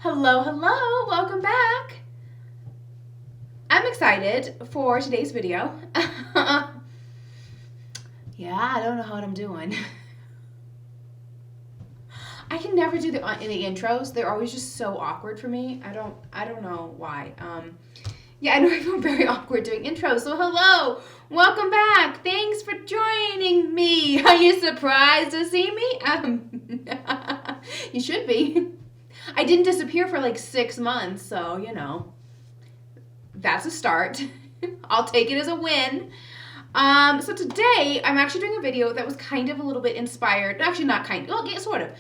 Hello, hello, welcome back. I'm excited for today's video. Yeah, I don't know how I'm doing. I can never do the intros. They're always just so awkward for me. I don't know why. Yeah, I know I feel very awkward doing intros. So hello, welcome back. Thanks for joining me. Are you surprised to see me? You should be. I didn't disappear for like 6 months, so you know, that's a start. I'll take it as a win. So today I'm actually doing a video that was kind of a little bit inspired. Actually, not kind. Well, yeah, sort of.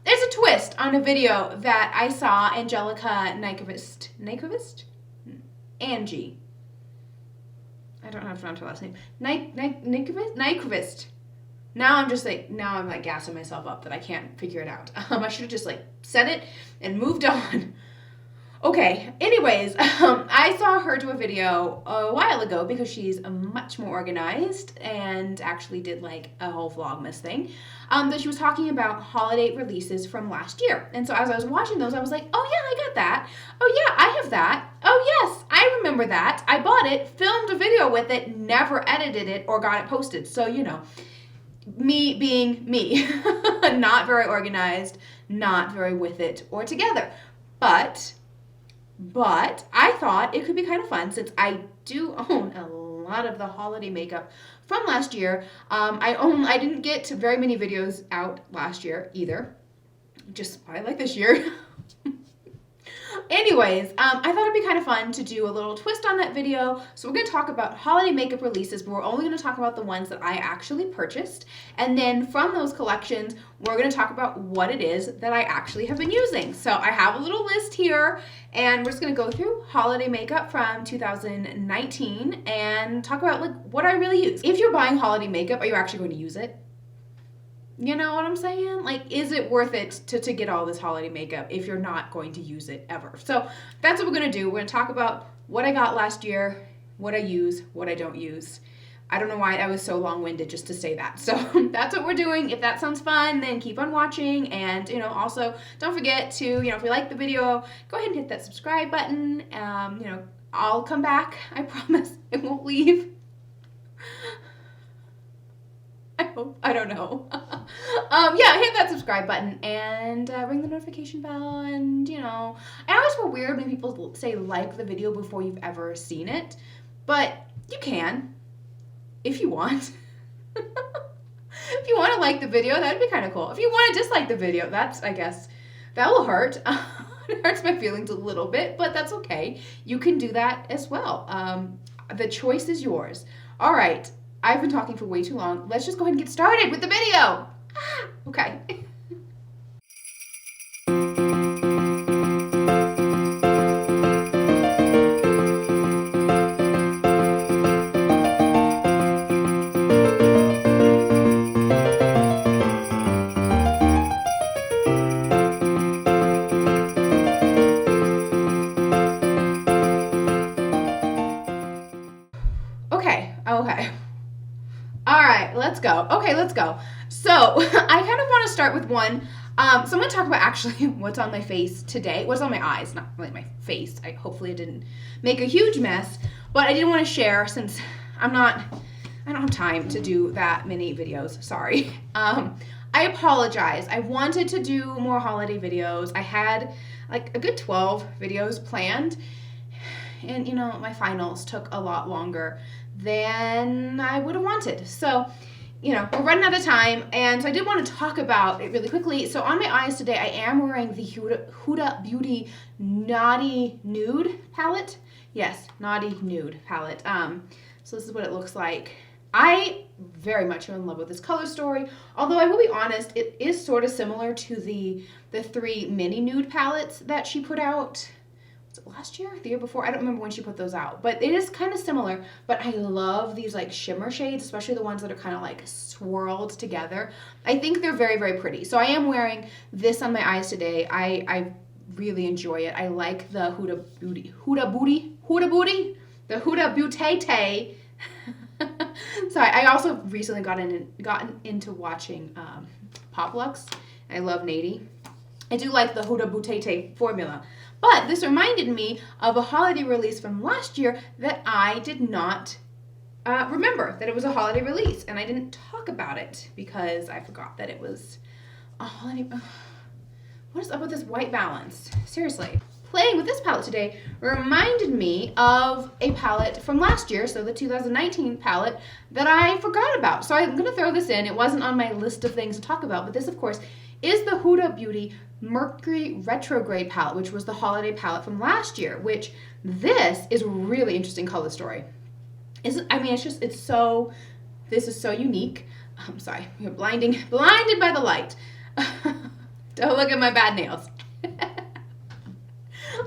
There's a twist on a video that I saw Angelica Angie. I don't know how to pronounce her last name. Nyquist. Now I'm like gassing myself up that I can't figure it out. I should have just like said it and moved on. Okay, anyways, I saw her do a video a while ago because she's much more organized and actually did like a whole Vlogmas thing that she was talking about holiday releases from last year. And so as I was watching those, I was like, oh yeah, I got that. Oh yeah, I have that. Oh yes, I remember that. I bought it, filmed a video with it, never edited it or got it posted. So, you know, me being me, not very organized, not very with it or together. But I thought it could be kind of fun since I do own a lot of the holiday makeup from last year. I didn't get very many videos out last year either. Just I like this year. Anyways, I thought it'd be kind of fun to do a little twist on that video. So we're going to talk about holiday makeup releases, but we're only going to talk about the ones that I actually purchased. And then from those collections, we're going to talk about what it is that I actually have been using. So I have a little list here, and we're just going to go through holiday makeup from 2019 and talk about like what I really use. If you're buying holiday makeup, are you actually going to use it? You know what I'm saying? Like, is it worth it to get all this holiday makeup if you're not going to use it ever? So that's what we're going to do. We're going to talk about what I got last year, what I use, what I don't use. I don't know why I was so long-winded just to say that. So that's what we're doing. If that sounds fun, then keep on watching. And, you know, also don't forget to, you know, if you like the video, go ahead and hit that subscribe button. You know, I'll come back. I promise I won't leave. I hope. I don't know. Yeah, hit that subscribe button and ring the notification bell. And, you know, I always feel weird when people say like the video before you've ever seen it. But you can, if you want. If you want to like the video, that'd be kind of cool. If you want to dislike the video, that's, I guess, that will hurt. It hurts my feelings a little bit, but that's okay. You can do that as well. The choice is yours. All right. I've been talking for way too long. Let's just go ahead and get started with the video. Okay. Okay. All right, let's go. Okay, let's go. So I kind of want to start with one. So I'm going to talk about actually what's on my face today. What's on my eyes, not really my face. Hopefully I didn't make a huge mess, but I didn't want to share since I don't have time to do that many videos. Sorry. I apologize. I wanted to do more holiday videos. I had like a good 12 videos planned, and you know, my finals took a lot longer than I would have wanted. So, you know, we're running out of time, and so I did want to talk about it really quickly. So on my eyes today, I am wearing the Huda Beauty Naughty Nude palette. Yes, Naughty Nude palette. So this is what it looks like. I very much am in love with this color story, although I will be honest, it is sort of similar to the 3 mini nude palettes that she put out. Last year, the year before, I don't remember when she put those out, but it is kind of similar. But I love these like shimmer shades, especially the ones that are kind of like swirled together. I think they're very, very pretty. So I am wearing this on my eyes today. I really enjoy it. I like the Huda Beauty. So I also recently gotten into watching Pop Lux. I love Nady. I do like the Huda Boutete formula. But this reminded me of a holiday release from last year that I did not remember that it was a holiday release. And I didn't talk about it because I forgot that it was a holiday. What is up with this white balance? Seriously. Playing with this palette today reminded me of a palette from last year, so the 2019 palette, that I forgot about. So I'm going to throw this in. It wasn't on my list of things to talk about, but this, of course, is the Huda Beauty Mercury Retrograde palette, which was the holiday palette from last year, which this is a really interesting color story. This is so unique. I'm sorry, you're blinded by the light. Don't look at my bad nails.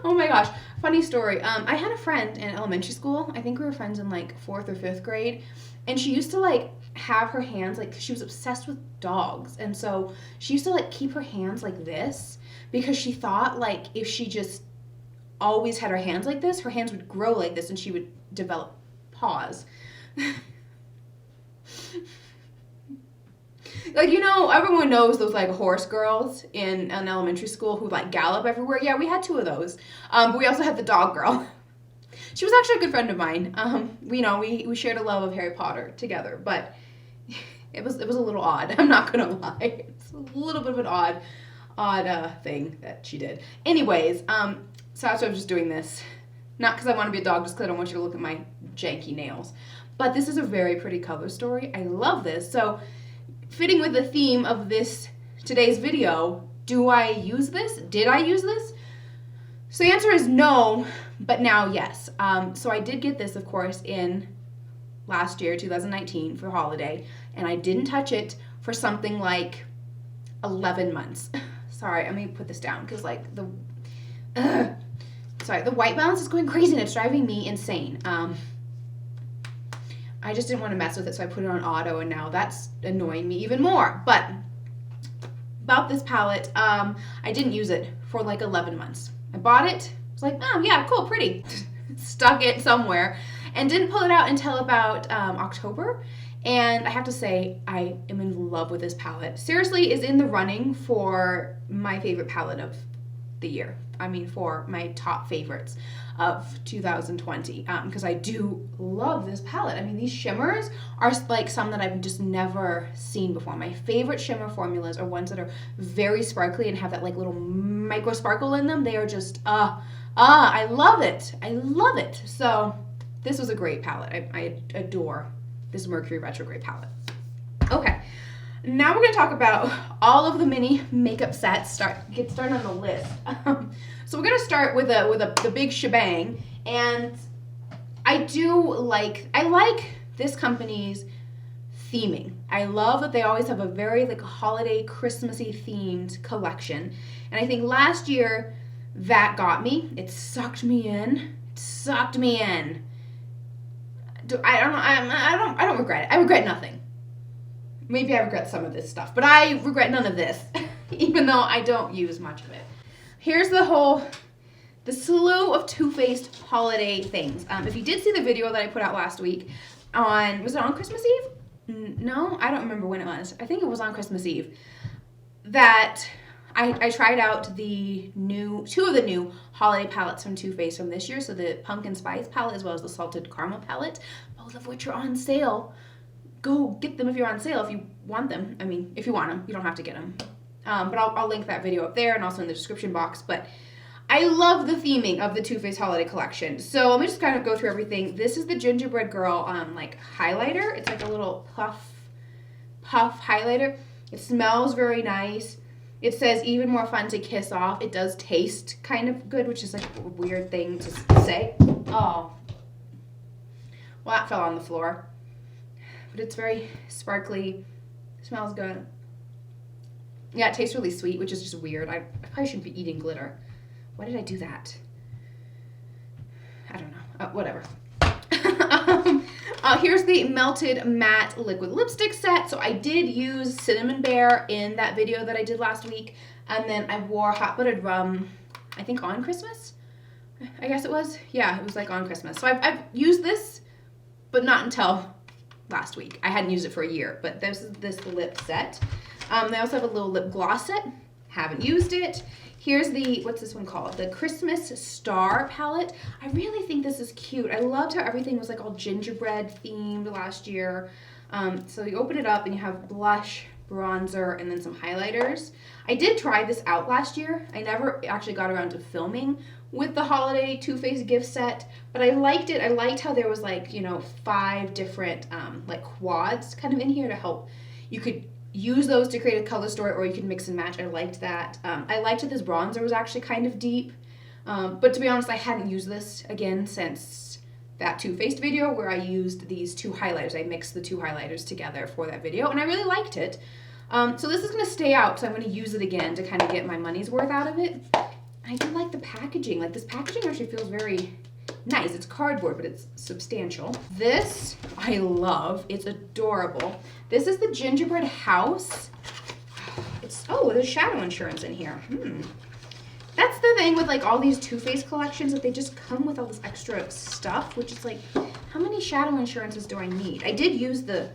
Oh my gosh, funny story. I had a friend in elementary school. I think we were friends in like 4th or 5th grade. And she used to like have her hands, like, she was obsessed with dogs. And so she used to like keep her hands like this because she thought like if she just always had her hands like this, her hands would grow like this and she would develop paws. Like, you know, everyone knows those like horse girls in an elementary school who like gallop everywhere. Yeah, we had 2 of those. But we also had the dog girl. She was actually a good friend of mine. We shared a love of Harry Potter together, but it was a little odd. I'm not gonna lie. It's a little bit of an odd thing that she did. Anyways, so that's why I'm just doing this. Not because I want to be a dog, just because I don't want you to look at my janky nails. But this is a very pretty color story. I love this. So, fitting with the theme of today's video, do I use this? Did I use this? So the answer is no, but now yes. So I did get this, of course, in last year, 2019, for holiday, and I didn't touch it for something like 11 months. Sorry, I'm gonna put this down because like the white balance is going crazy and it's driving me insane. I just didn't want to mess with it, so I put it on auto, and now that's annoying me even more. But about this palette, I didn't use it for like 11 months. I bought it, was like, oh yeah, cool, pretty. Stuck it somewhere, and didn't pull it out until about October. And I have to say, I am in love with this palette. Seriously, is in the running for my favorite palette of the year. I mean, for my top favorites of 2020, because I do love this palette. I mean, these shimmers are like some that I've just never seen before. My favorite shimmer formulas are ones that are very sparkly and have that like little micro sparkle in them. They are just, I love it. I love it. So this was a great palette. I adore this Mercury Retrograde palette. Okay. Now we're going to talk about all of the mini makeup sets. Get started on the list. So we're going to start with the big shebang, and I like this company's theming. I love that they always have a very like holiday, Christmassy themed collection, and I think last year that got me. It sucked me in. I don't regret it. I regret nothing. Maybe I regret some of this stuff, but I regret none of this, even though I don't use much of it. Here's the slew of Too Faced holiday things. If you did see the video that I put out last week was it on Christmas Eve? No, I don't remember when it was. I think it was on Christmas Eve. That I tried out two of the new holiday palettes from Too Faced from this year. So the Pumpkin Spice palette as well as the Salted Caramel palette, both of which are on sale. Go get them if you're on sale, if you want them. I mean, if you want them, you don't have to get them. But I'll link that video up there and also in the description box. But I love the theming of the Too Faced holiday collection. So let me just kind of go through everything. This is the Gingerbread Girl like highlighter. It's like a little puff highlighter. It smells very nice. It says even more fun to kiss off. It does taste kind of good, which is like a weird thing to say. Oh. Well, that fell on the floor. But it's very sparkly. Smells good. Yeah, it tastes really sweet, which is just weird. I probably shouldn't be eating glitter. Why did I do that? I don't know. Whatever. Here's the Melted Matte Liquid Lipstick set. So I did use Cinnamon Bear in that video that I did last week. And then I wore Hot Buttered Rum, I think on Christmas. I guess it was. Yeah, it was like on Christmas. So I've used this, but not until last week. I hadn't used it for a year, but this is this lip set. They also have a little lip gloss set. haven't used it. Here's the, what's this one called? The Christmas Star palette. I really think this is cute. I loved how everything was like all gingerbread themed last year. So you open it up and you have blush, bronzer, and then some highlighters. I did try this out last year. I never actually got around to filming with the holiday Too Faced gift set, but I liked it. I liked how there was like, you know, 5 different like quads kind of in here to help. You could use those to create a color story, or you can mix and match. I liked that. I liked that this bronzer was actually kind of deep, but to be honest, I hadn't used this again since that Too Faced video where I used these 2 highlighters. I mixed the 2 highlighters together for that video, and I really liked it. So this is going to stay out, so I'm going to use it again to kind of get my money's worth out of it. I do like the packaging. Like, this packaging actually feels very nice. It's cardboard, but it's substantial. This I love. It's adorable. This is the Gingerbread house. Oh, there's shadow insurance in here. That's the thing with like all these Too Faced collections, that they just come with all this extra stuff, which is like, how many shadow insurances do I need? I did use the,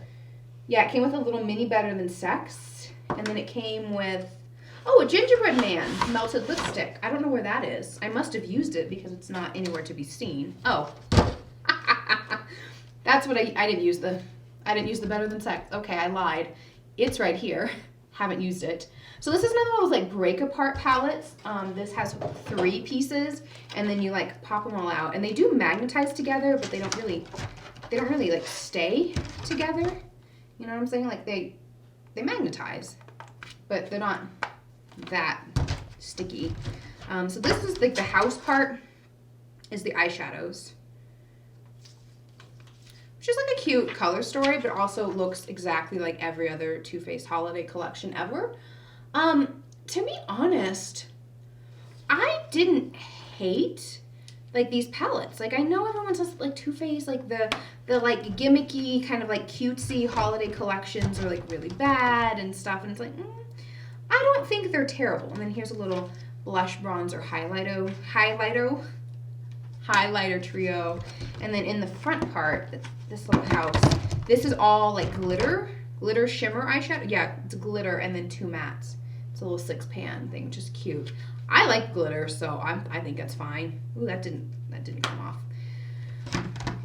yeah, it came with a little mini Better Than Sex, and then it came with, oh, a Gingerbread Man melted lipstick. I don't know where that is. I must have used it because it's not anywhere to be seen. Oh, that's what I didn't use the Better Than Sex. Okay, I lied. It's right here. Haven't used it. So this is another one of those like break apart palettes. This has 3 pieces, and then you like pop them all out, and they do magnetize together, but they don't really like stay together. You know what I'm saying? Like they magnetize, but they're not that sticky. So this is like the house part is the eyeshadows, which is like a cute color story, but also looks exactly like every other Too Faced holiday collection ever. To be honest, I didn't hate like these palettes. Like, I know everyone says like Too Faced, like the like gimmicky kind of like cutesy holiday collections are like really bad and stuff, and it's like, I don't think they're terrible. And then here's a little blush, bronzer, highlighter trio. And then in the front part, this little house, this is all like glitter shimmer eyeshadow. Yeah, it's glitter and then 2 mattes. It's a little 6-pan thing, which is cute. I like glitter, so I think that's fine. Ooh, that didn't come off.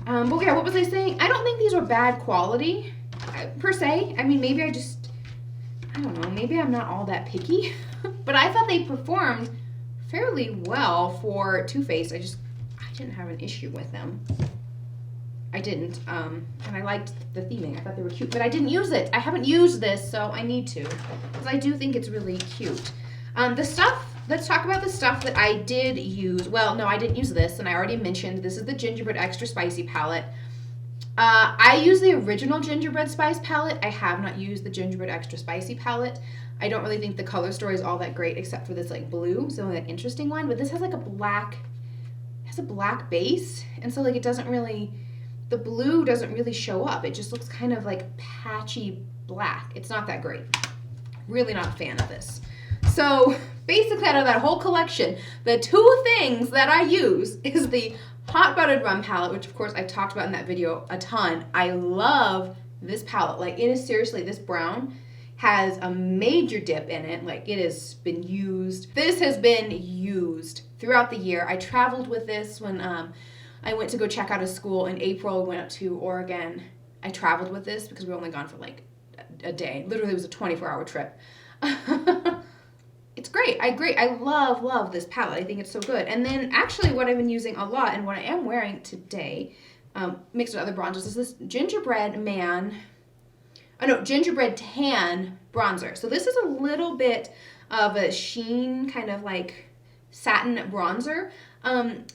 But yeah, what was I saying? I don't think these are bad quality per se. I mean, maybe I don't know, maybe I'm not all that picky, but I thought they performed fairly well for Too Faced. I didn't have an issue with them. I didn't, and I liked the theming. I thought they were cute, but I didn't use it. I haven't used this, so I need to, because I do think it's really cute. The stuff, let's talk about the stuff that I did use. Well, no, I didn't use this, and I already mentioned, this is the Gingerbread Extra Spicy palette. I use the original Gingerbread Spice palette. I have not used the Gingerbread Extra Spicy palette. I don't really think the color story is all that great, except for this like blue, so like interesting one, but this has like a black base, and so like it doesn't really, the blue doesn't really show up. It just looks kind of like patchy black. It's not that great. Really not a fan of this. So basically out of that whole collection, the 2 things that I use is the Hot Buttered Rum palette, which of course I talked about in that video a ton. I love this palette. Like, it is seriously, this brown has a major dip in it. Like, it has been used. This has been used throughout the year. I traveled with this when I went to go check out a school in April, went up to Oregon. I traveled with this because we were only gone for like a day. Literally, it was a 24-hour trip. It's great. I love this palette. I think it's so good. And then actually what I've been using a lot and what I am wearing today, mixed with other bronzers, is this Gingerbread Tan bronzer. So this is a little bit of a sheen, kind of like satin bronzer.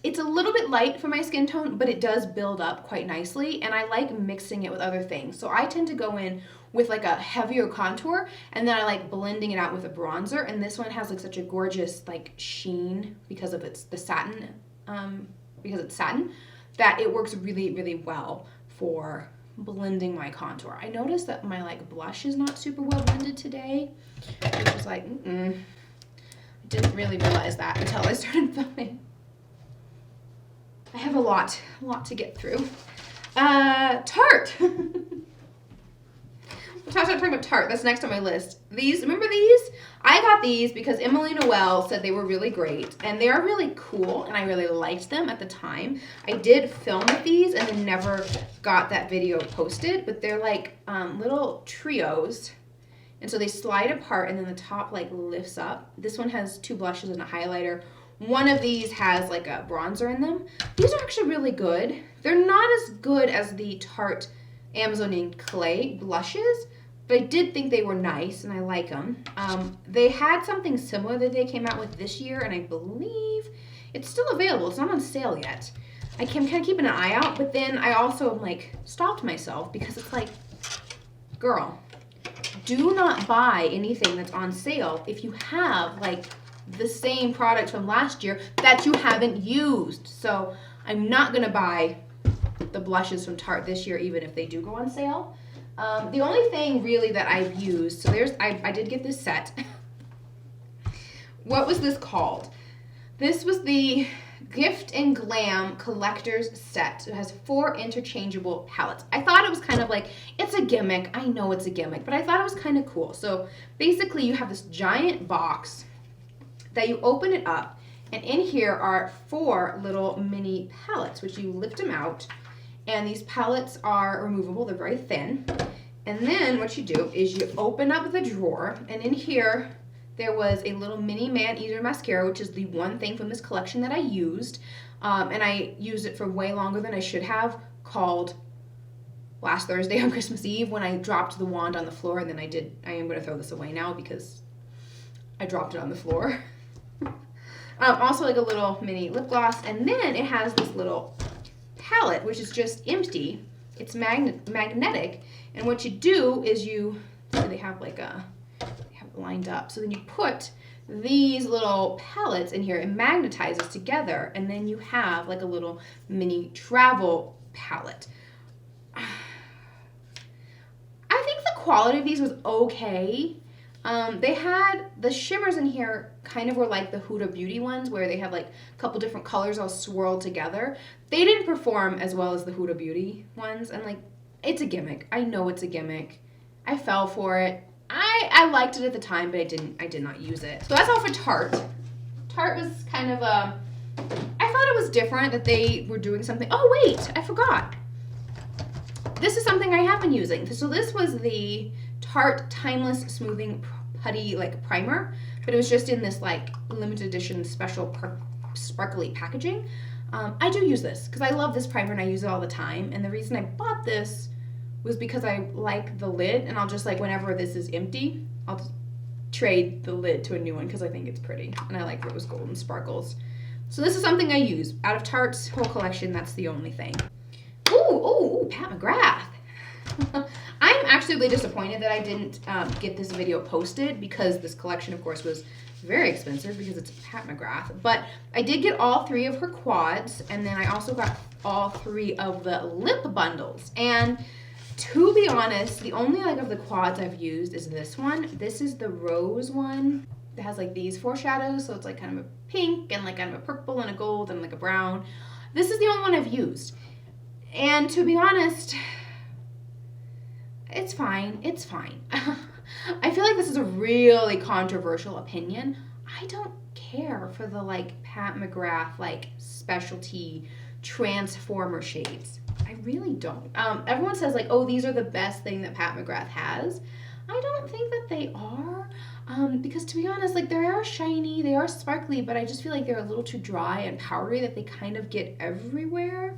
It's a little bit light for my skin tone, but it does build up quite nicely, and I like mixing it with other things. So I tend to go in with like a heavier contour, and then I like blending it out with a bronzer, and this one has like such a gorgeous like sheen because of the satin, because it's satin, that it works really, really well for blending my contour. I noticed that my like blush is not super well blended today, which was like, I didn't really realize that until I started filming. I have a lot to get through. Tarte. talking about Tarte. That's next on my list. These, remember these? I got these because Emily Noel said they were really great, and they are really cool, and I really liked them at the time. I did film with these and then never got that video posted, but they're like little trios, and so they slide apart, and then the top like lifts up. This one has 2 blushes and a highlighter. One of these has like a bronzer in them. These are actually really good. They're not as good as the Tarte Amazonian Clay blushes, but I did think they were nice and I like them. They had something similar that they came out with this year, and I believe it's still available. It's not on sale yet. I'm kind of keeping an eye out, but then I also like stopped myself because it's like, girl, do not buy anything that's on sale if you have like the same product from last year that you haven't used. So I'm not gonna buy the blushes from Tarte this year, even if they do go on sale. The only thing really that I've used, so I did get this set. What was this called? This was the Gift and Glam Collector's Set. It has 4 interchangeable palettes. I thought it was kind of like, it's a gimmick. I know it's a gimmick, but I thought it was kind of cool. So basically you have this giant box that you open it up, and in here are 4 little mini palettes, which you lift them out, and these palettes are removable. They're very thin. And then what you do is you open up the drawer, and in here there was a little mini man-eater mascara, which is the one thing from this collection that I used, and I used it for way longer than I should have, called last Thursday on Christmas Eve when I dropped the wand on the floor, and then I am going to throw this away now because I dropped it on the floor. Also like a little mini lip gloss, and then it has this little palette, which is just empty. It's magnetic, and what you do is they have like they have it lined up. So then you put these little palettes in here, it magnetizes together, and then you have like a little mini travel palette. I think the quality of these was okay. They had the shimmers in here kind of were like the Huda Beauty ones, where they have like a couple different colors all swirled together. They didn't perform as well as the Huda Beauty ones, and like, it's a gimmick. I know it's a gimmick. I fell for it. I liked it at the time, but I did not use it. So that's all for Tarte. Tarte was kind of I thought it was different that they were doing something. Oh wait, I forgot. This is something I have been using. So this was the Tarte Timeless Smoothing Putty like primer, but it was just in this like limited edition special sparkly packaging. I do use this because I love this primer and I use it all the time, and the reason I bought this was because I like the lid, and I'll just like, whenever this is empty, I'll just trade the lid to a new one because I think it's pretty and I like rose gold and sparkles. So this is something I use. Out of Tarte's whole collection, that's the only thing. Ooh, Pat McGrath. I'm actually really disappointed that I didn't get this video posted, because this collection, of course, was very expensive because it's Pat McGrath. But I did get all 3 of her quads, and then I also got all 3 of the lip bundles. And to be honest, the only like of the quads I've used is this one. This is the rose one. It has like these foreshadows, so it's like kind of a pink and like kind of a purple and a gold and like a brown. This is the only one I've used. And to be honest, it's fine. It's fine. I feel like this is a really controversial opinion. I don't care for the like Pat McGrath like specialty transformer shades. I really don't. Everyone says like, oh, these are the best thing that Pat McGrath has. I don't think that they are. Because to be honest, like, they are shiny, they are sparkly, but I just feel like they're a little too dry and powdery that they kind of get everywhere.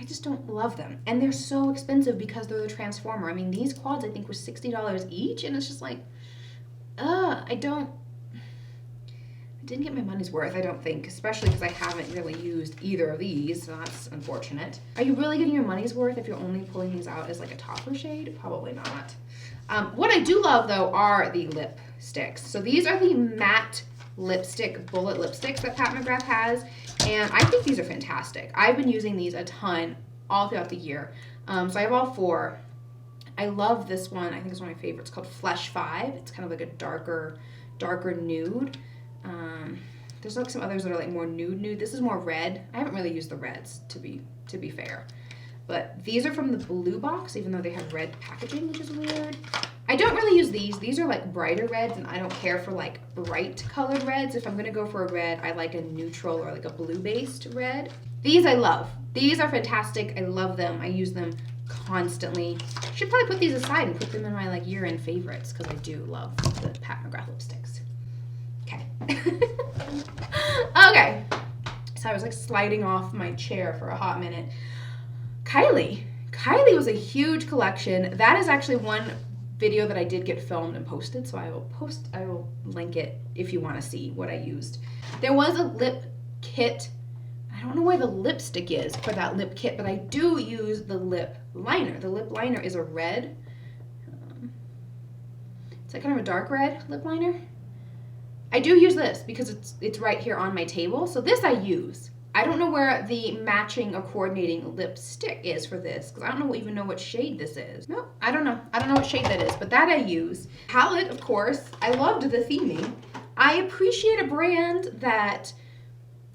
I just don't love them. And they're so expensive because they're the transformer. I mean, these quads I think were $60 each, and it's just like, I didn't get my money's worth, I don't think, especially because I haven't really used either of these, so that's unfortunate. Are you really getting your money's worth if you're only pulling these out as like a topper shade? Probably not. What I do love, though, are the lipsticks. So these are the matte lipstick, bullet lipsticks that Pat McGrath has, and I think these are fantastic. I've been using these a ton all throughout the year. So I have all 4. I love this one. I think it's one of my favorites, called Flesh 5. It's kind of like a darker nude. There's like some others that are like more nude. This is more red. I haven't really used the reds, to be fair. But these are from the blue box, even though they have red packaging, which is weird. I don't really use these. These are like brighter reds, and I don't care for like bright colored reds. If I'm gonna go for a red, I like a neutral or like a blue-based red. These I love. These are fantastic. I love them. I use them constantly. Should probably put these aside and put them in my like year-end favorites because I do love the Pat McGrath lipsticks. Okay. Okay. So I was like sliding off my chair for a hot minute. Kylie. Kylie was a huge collection. That is actually one video that I did get filmed and posted, so I will link it if you want to see what I used. There was a lip kit. I don't know where the lipstick is for that lip kit, but I do use the lip liner. The lip liner is a red. It's like kind of a dark red lip liner. I do use this because it's right here on my table, so this I use. I don't know where the matching or coordinating lipstick is for this because I don't even know what shade this is. No, I don't know. I don't know what shade that is, but that I use. Palette, of course. I loved the theming. I appreciate a brand that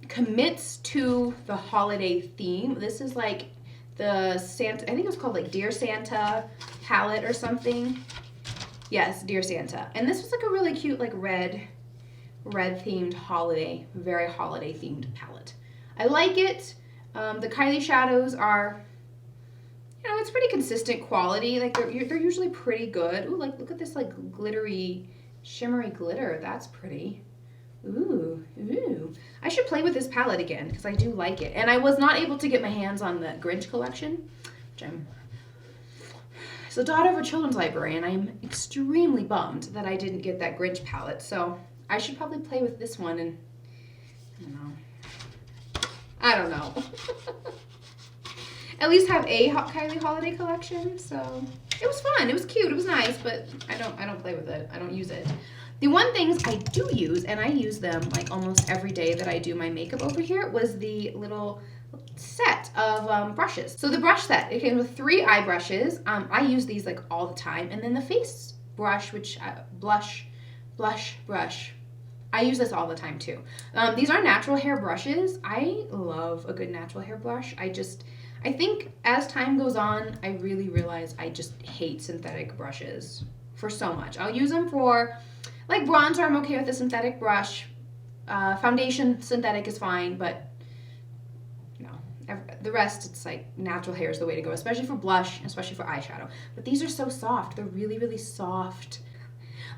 commits to the holiday theme. This is like the Santa, I think it was called like Dear Santa palette or something. Yes, Dear Santa. And this was like a really cute like red themed holiday, very holiday themed palette. I like it. The Kylie shadows are, you know, it's pretty consistent quality. Like they're usually pretty good. Ooh, like look at this like glittery, shimmery glitter. That's pretty. Ooh, ooh. I should play with this palette again because I do like it. And I was not able to get my hands on the Grinch collection, which I'm as a daughter of a children's librarian, I'm extremely bummed that I didn't get that Grinch palette. So I should probably play with this one and I don't know. At least have a Kylie holiday collection. So it was fun. It was cute. It was nice, but I don't play with it. I don't use it. The one things I do use, and I use them like almost every day that I do my makeup over here, was the little set of brushes. So the brush set, it came with 3 eye brushes. I use these like all the time. And then the face brush, which blush brush. I use this all the time too. These are natural hair brushes. I love a good natural hair brush. I think as time goes on, I really realize I just hate synthetic brushes for so much. I'll use them for like bronzer, I'm okay with a synthetic brush. Foundation, synthetic is fine, but no. The rest, it's like natural hair is the way to go, especially for blush, especially for eyeshadow. But these are so soft. They're really, really soft.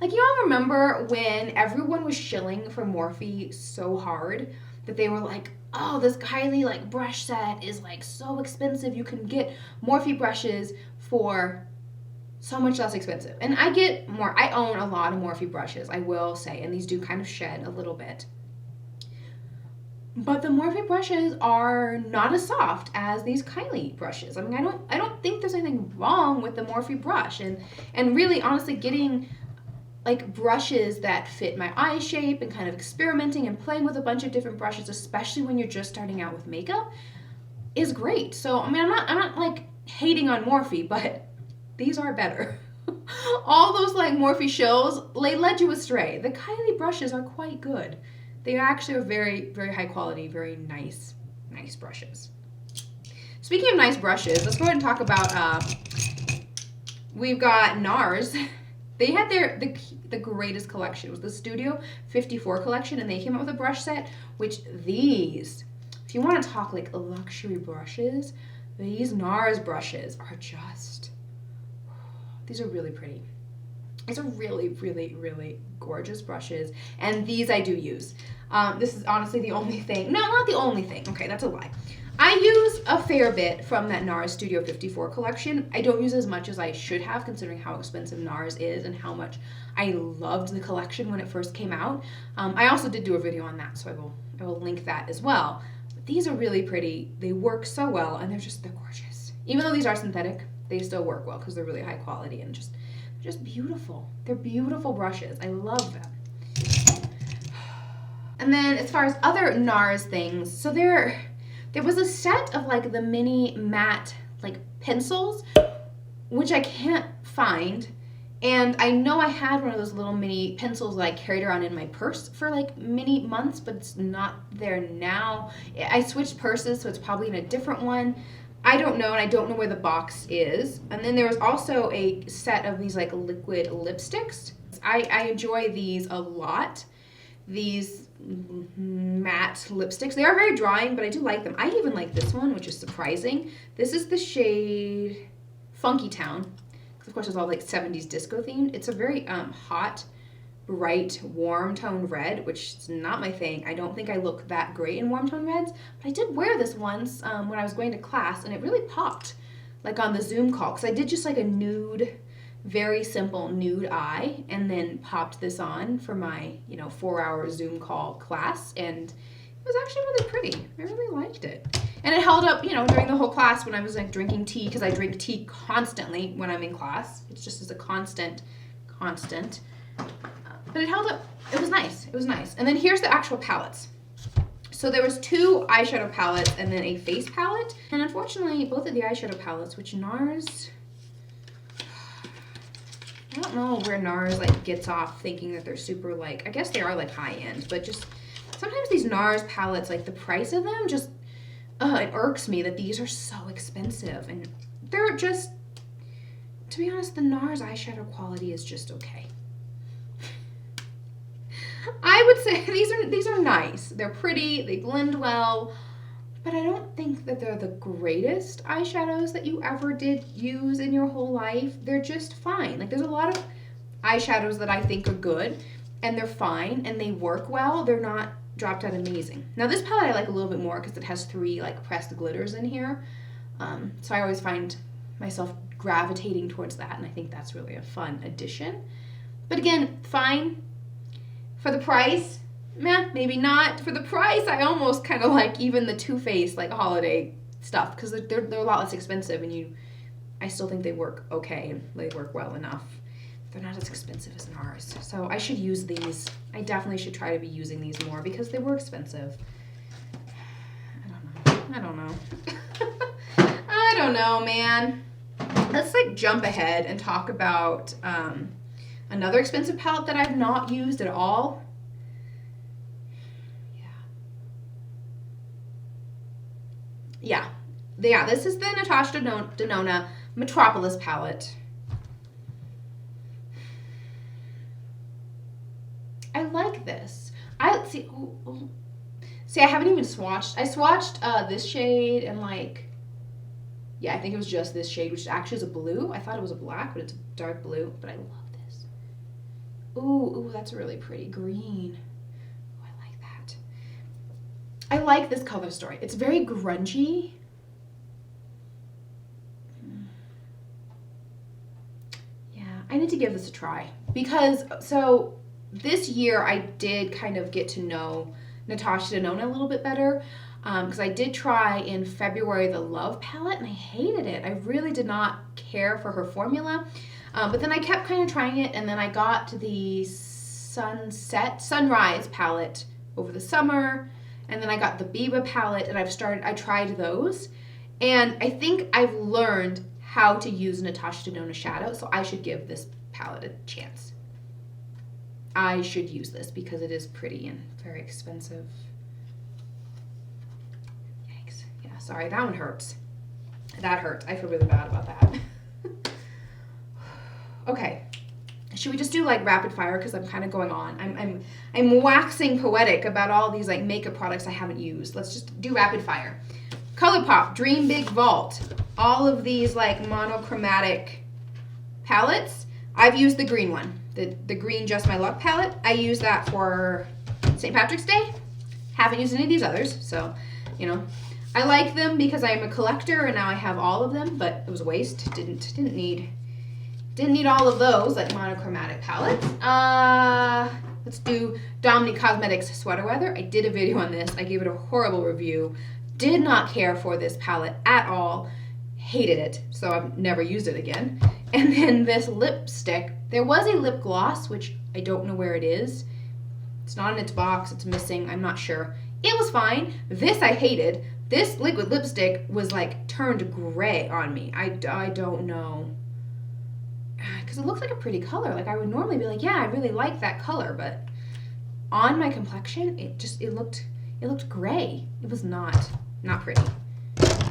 Like, you all remember when everyone was shilling for Morphe so hard that they were like, oh, this Kylie like brush set is like so expensive. You can get Morphe brushes for so much less expensive. And I own a lot of Morphe brushes, I will say, and these do kind of shed a little bit. But the Morphe brushes are not as soft as these Kylie brushes. I mean, I don't think there's anything wrong with the Morphe brush. And really, honestly, getting like brushes that fit my eye shape and kind of experimenting and playing with a bunch of different brushes, especially when you're just starting out with makeup, is great. So, I mean, I'm not like hating on Morphe, but these are better. All those like Morphe shills, they led you astray. The Kylie brushes are quite good. They actually are very, very high quality, very nice brushes. Speaking of nice brushes, let's go ahead and talk about, we've got Nars. They had the greatest collection. It was the Studio 54 collection, and they came out with a brush set, which these, if you want to talk like luxury brushes, these Nars brushes are just, these are really pretty. These are really, really, really gorgeous brushes, and these I do use. This is honestly the only thing. No, not the only thing. Okay, that's a lie. I use a fair bit from that Nars Studio 54 collection. I don't use as much as I should have, considering how expensive Nars is and how much I loved the collection when it first came out. I also did do a video on that, so I will link that as well. But these are really pretty. They work so well, and they're gorgeous. Even though these are synthetic, they still work well because they're really high quality and just beautiful. They're beautiful brushes. I love them. And then as far as other Nars things, so there was a set of like the mini matte like pencils, which I can't find. And I know I had one of those little mini pencils that I carried around in my purse for like many months, but it's not there now. I switched purses, so it's probably in a different one. I don't know, and I don't know where the box is. And then there was also a set of these like liquid lipsticks. I enjoy these a lot. These matte lipsticks. They are very drying, but I do like them. I even like this one, which is surprising. This is the shade Funky Town. Of course, it's all like 70s disco themed. It's a very hot, bright, warm tone red, which is not my thing. I don't think I look that great in warm tone reds, but I did wear this once when I was going to class, and it really popped, like on the Zoom call, because I did just like a nude, very simple nude eye, and then popped this on for my, 4-hour Zoom call class, and it was actually really pretty. I really liked it. And it held up, during the whole class when I was like drinking tea, because I drink tea constantly when I'm in class. It's just as a constant. But it held up. It was nice. It was nice. And then here's the actual palettes. So there was 2 eyeshadow palettes and then a face palette. And unfortunately, both of the eyeshadow palettes, which Nars, I don't know where Nars like gets off thinking that they're super like, I guess they are like high end, but just sometimes these Nars palettes, like the price of them just, it irks me that these are so expensive. And they're just, to be honest, the Nars eyeshadow quality is just okay. I would say these are nice. They're pretty, they blend well, but I don't think that they're the greatest eyeshadows that you ever did use in your whole life. They're just fine. Like, there's a lot of eyeshadows that I think are good, and they're fine, and they work well. They're not dropped out amazing. Now, this palette I like a little bit more because it has 3 like pressed glitters in here. So I always find myself gravitating towards that, and I think that's really a fun addition. But again, fine. For the price, meh, maybe not. For the price, I almost kind of like even the Too Faced like holiday stuff, because they're a lot less expensive, and I still think they work okay and they work well enough. They're not as expensive as Nars, so I should use these. I definitely should try to be using these more because they were expensive. I don't know. I don't know, man. Let's like jump ahead and talk about another expensive palette that I've not used at all. Yeah, this is the Natasha Denona Metropolis palette. I like this. See, I haven't even swatched. I swatched this shade and like, yeah, I think it was just this shade, which actually is a blue. I thought it was a black, but it's a dark blue. But I love this. Ooh, that's really pretty green. Oh, I like that. I like this color story. It's very grungy. Yeah, I need to give this a try because so this year I did kind of get to know Natasha Denona a little bit better because I did try in February the Love palette and I hated it. I really did not care for her formula. But then I kept kind of trying it, and then I got the Sunrise palette over the summer, and then I got the Biba palette, and I tried those, and I think I've learned how to use Natasha Denona shadow, so I should give this palette a chance. I should use this because it is pretty and very expensive. Yikes. Yeah, sorry, that one hurts. That hurt. I feel really bad about that. Okay, should we just do like rapid fire because I'm kind of going on. I'm waxing poetic about all these like makeup products I haven't used. Let's just do rapid fire. ColourPop, Dream Big Vault, all of these like monochromatic palettes. I've used the green one, the green Just My Luck palette. I use that for St. Patrick's Day. Haven't used any of these others, so I like them because I am a collector and now I have all of them, but it was a waste. Didn't need all of those, like monochromatic palettes. Let's do Dominique Cosmetics Sweater Weather. I did a video on this. I gave it a horrible review. Did not care for this palette at all. Hated it, so I've never used it again. And then this lipstick. There was a lip gloss, which I don't know where it is. It's not in its box. It's missing. I'm not sure. It was fine. This I hated. This liquid lipstick was like turned gray on me. I don't know. Because it looks like a pretty color. Like I would normally be like, yeah, I really like that color, but on my complexion, it looked gray. It was not pretty.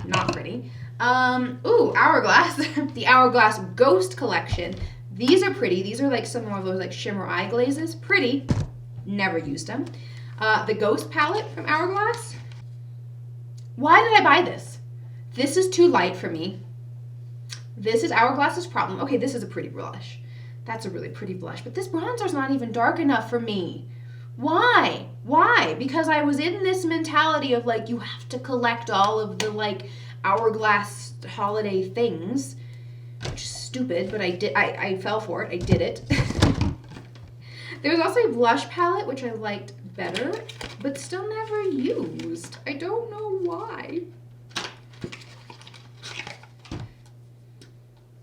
not pretty. Ooh, Hourglass. The Hourglass Ghost Collection. These are pretty. These are like some more of those like shimmer eye glazes. Pretty. Never used them. The Ghost palette from Hourglass. Why did I buy this? This is too light for me. This is Hourglass's problem. Okay, this is a pretty blush. That's a really pretty blush. But this bronzer's not even dark enough for me. Why? Why? Because I was in this mentality of like, you have to collect all of the like Hourglass holiday things, which is stupid, but I did. I fell for it. I did it. There was also a blush palette, which I liked better, but still never used. I don't know why.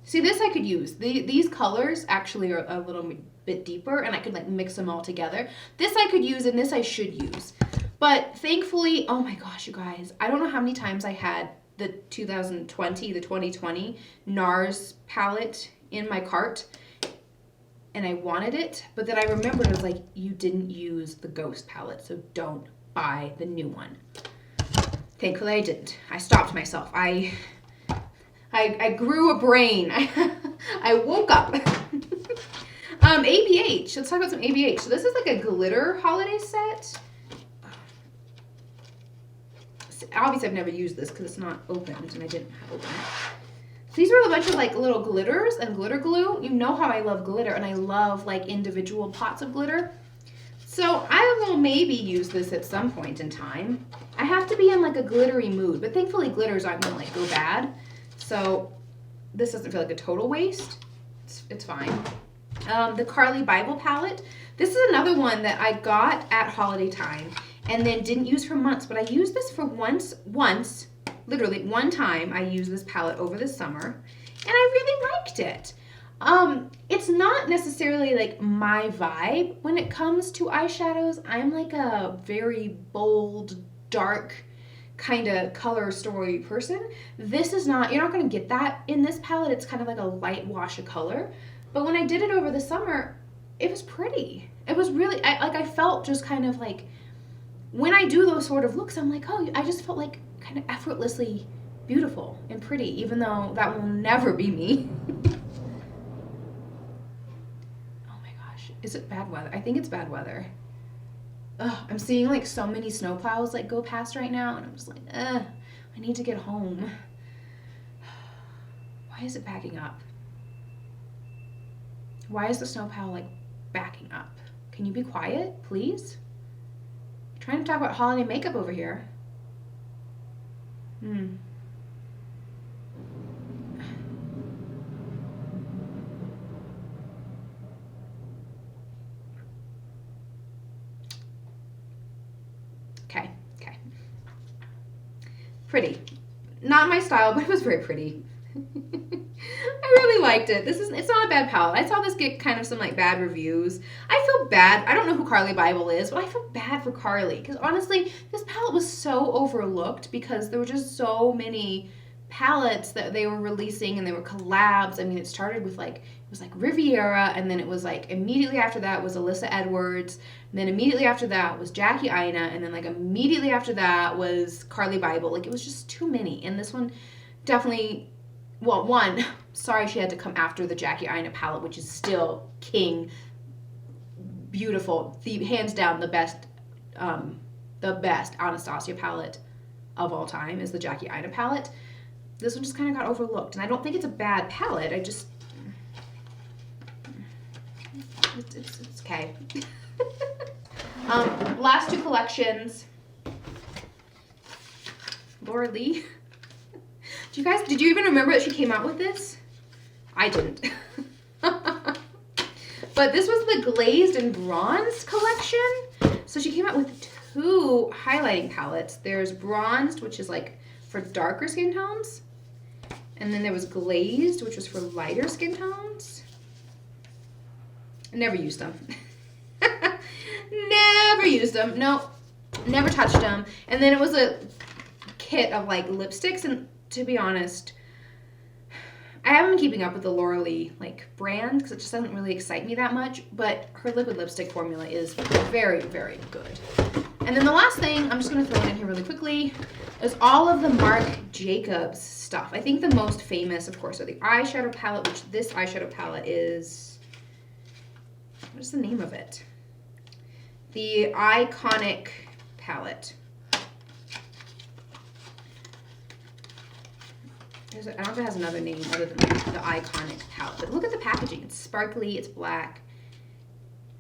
See, this I could use. These colors actually are a little bit deeper, and I could like mix them all together. This I could use, and this I should use. But thankfully, oh my gosh, you guys, I don't know how many times I had the 2020 Nars palette in my cart, and I wanted it, but then I remembered, I was like, you didn't use the Ghost palette, so don't buy the new one. Thankfully, I didn't. I stopped myself. I grew a brain. I woke up. ABH. Let's talk about some ABH. So this is like a glitter holiday set. Obviously, I've never used this because it's not opened, and I didn't open it. So these are a bunch of like little glitters and glitter glue. You know how I love glitter, and I love like individual pots of glitter. So I will maybe use this at some point in time. I have to be in like a glittery mood, but thankfully glitters aren't gonna like go bad. So this doesn't feel like a total waste. It's fine. The Carly Bible palette. This is another one that I got at holiday time and then didn't use for months, but I used this for once, literally one time I used this palette over the summer, and I really liked it. It's not necessarily like my vibe when it comes to eyeshadows. I'm like a very bold, dark kind of color story person. This is not, you're not going to get that in this palette. It's kind of like a light wash of color. But when I did it over the summer, it was pretty. It was really, I felt just kind of like, when I do those sort of looks, I'm like, oh, I just felt like kind of effortlessly beautiful and pretty, even though that will never be me. Oh my gosh, is it bad weather? I think it's bad weather. Ugh, I'm seeing like so many snowplows like go past right now, and I'm just like, I need to get home. Why is it backing up? Why is the snowplow like backing up? Can you be quiet, please? I'm trying to talk about holiday makeup over here. Okay. Pretty. Not my style, but it was very pretty. I really liked it. It's not a bad palette. I saw this get kind of some like bad reviews. I feel bad. I don't know who Carly Bible is, but I feel bad for Carly because honestly, this palette was so overlooked because there were just so many palettes that they were releasing and they were collabs. I mean, it started with like, it was like Riviera, and then it was like immediately after that was Alyssa Edwards, and then immediately after that was Jackie Aina, and then like immediately after that was Carly Bible. Like it was just too many. And this one definitely, well, one, sorry she had to come after the Jackie Aina palette, which is still king, beautiful, hands down the best Anastasia palette of all time is the Jackie Aina palette. This one just kind of got overlooked, and I don't think it's a bad palette. I just, it's okay. Last two collections. Laura Lee. Did you even remember that she came out with this? I didn't. But this was the Glazed and Bronzed collection. So she came out with two highlighting palettes. There's Bronzed, which is like for darker skin tones. And then there was Glazed, which was for lighter skin tones. I never used them. Never used them. No, never touched them. And then it was a kit of like lipsticks, and to be honest, I haven't been keeping up with the Laura Lee like brand because it just doesn't really excite me that much, but her liquid lipstick formula is very, very good. And then the last thing, I'm just going to throw it in here really quickly, is all of the Marc Jacobs stuff. I think the most famous, of course, are the eyeshadow palette, which this eyeshadow palette is, what is the name of it? The Iconic palette. I don't know if it has another name other than the Iconic palette, but look at the packaging. It's sparkly, it's black.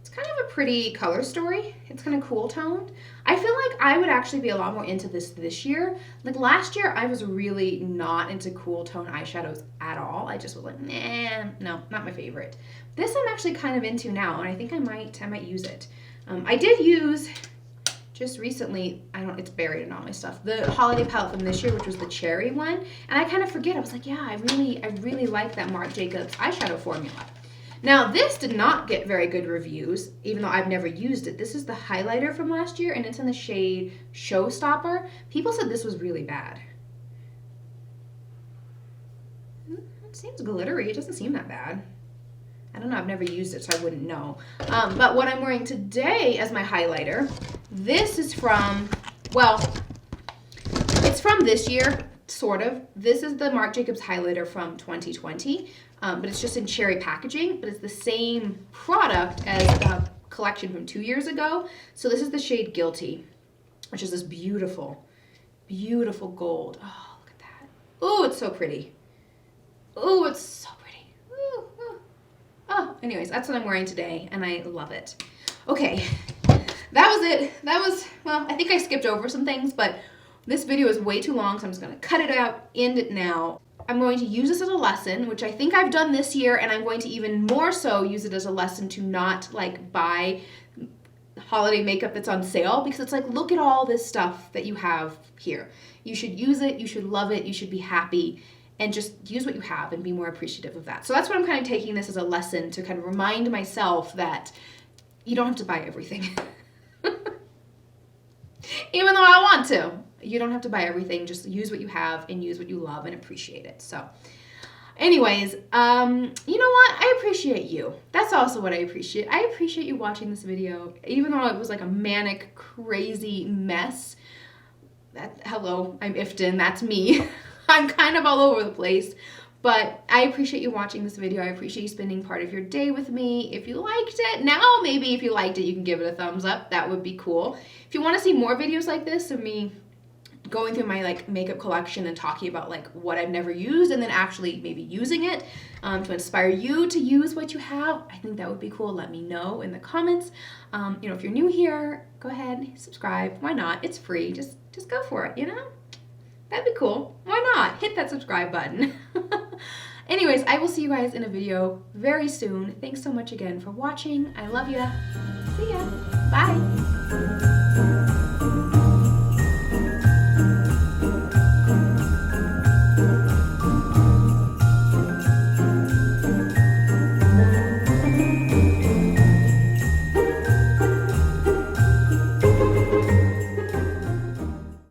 It's kind of a pretty color story. It's kind of cool toned. I feel like I would actually be a lot more into this year. Like last year, I was really not into cool tone eyeshadows at all. I just was like, nah, no, not my favorite. This I'm actually kind of into now, and I think I might use it. I did use just recently, it's buried in all my stuff, the holiday palette from this year, which was the cherry one, and I kind of forget. I was like, yeah, I really like that Marc Jacobs eyeshadow formula. Now, this did not get very good reviews, even though I've never used it. This is the highlighter from last year, and it's in the shade Showstopper. People said this was really bad. It seems glittery. It doesn't seem that bad. I don't know. I've never used it, so I wouldn't know. But what I'm wearing today as my highlighter, this is from, well, it's from this year, sort of. This is the Marc Jacobs highlighter from 2020, but it's just in cherry packaging, but it's the same product as the collection from 2 years ago. So this is the shade Gilty, which is this beautiful, beautiful gold. Oh, look at that. Oh, it's so pretty. Oh, it's so pretty. Ooh, ooh. Oh, anyways, that's what I'm wearing today, and I love it. Okay, that was it. That was, well, I think I skipped over some things, but this video is way too long, so I'm just going to cut it out, end it now. I'm going to use this as a lesson, which I think I've done this year, and I'm going to even more so use it as a lesson to not, like, buy holiday makeup that's on sale, because it's like, look at all this stuff that you have here. You should use it, you should love it, you should be happy, and just use what you have and be more appreciative of that. So that's what I'm kind of taking this as a lesson, to kind of remind myself that you don't have to buy everything. Even though I want to. You don't have to buy everything. Just use what you have and use what you love and appreciate it. So anyways, you know what? I appreciate you. That's also what I appreciate. I appreciate you watching this video. Even though it was like a manic, crazy mess. Hello, I'm Iftin. That's me. I'm kind of all over the place. But I appreciate you watching this video. I appreciate you spending part of your day with me. If you liked it, now maybe if you liked it, you can give it a thumbs up. That would be cool. If you want to see more videos like this of me going through my like makeup collection and talking about like what I've never used and then actually maybe using it to inspire you to use what you have, I think that would be cool. Let me know in the comments. You know, if you're new here, go ahead, subscribe. Why not? It's free. Just go for it, you know? That'd be cool. Why not? Hit that subscribe button. Anyways, I will see you guys in a video very soon. Thanks so much again for watching. I love ya. See ya. Bye.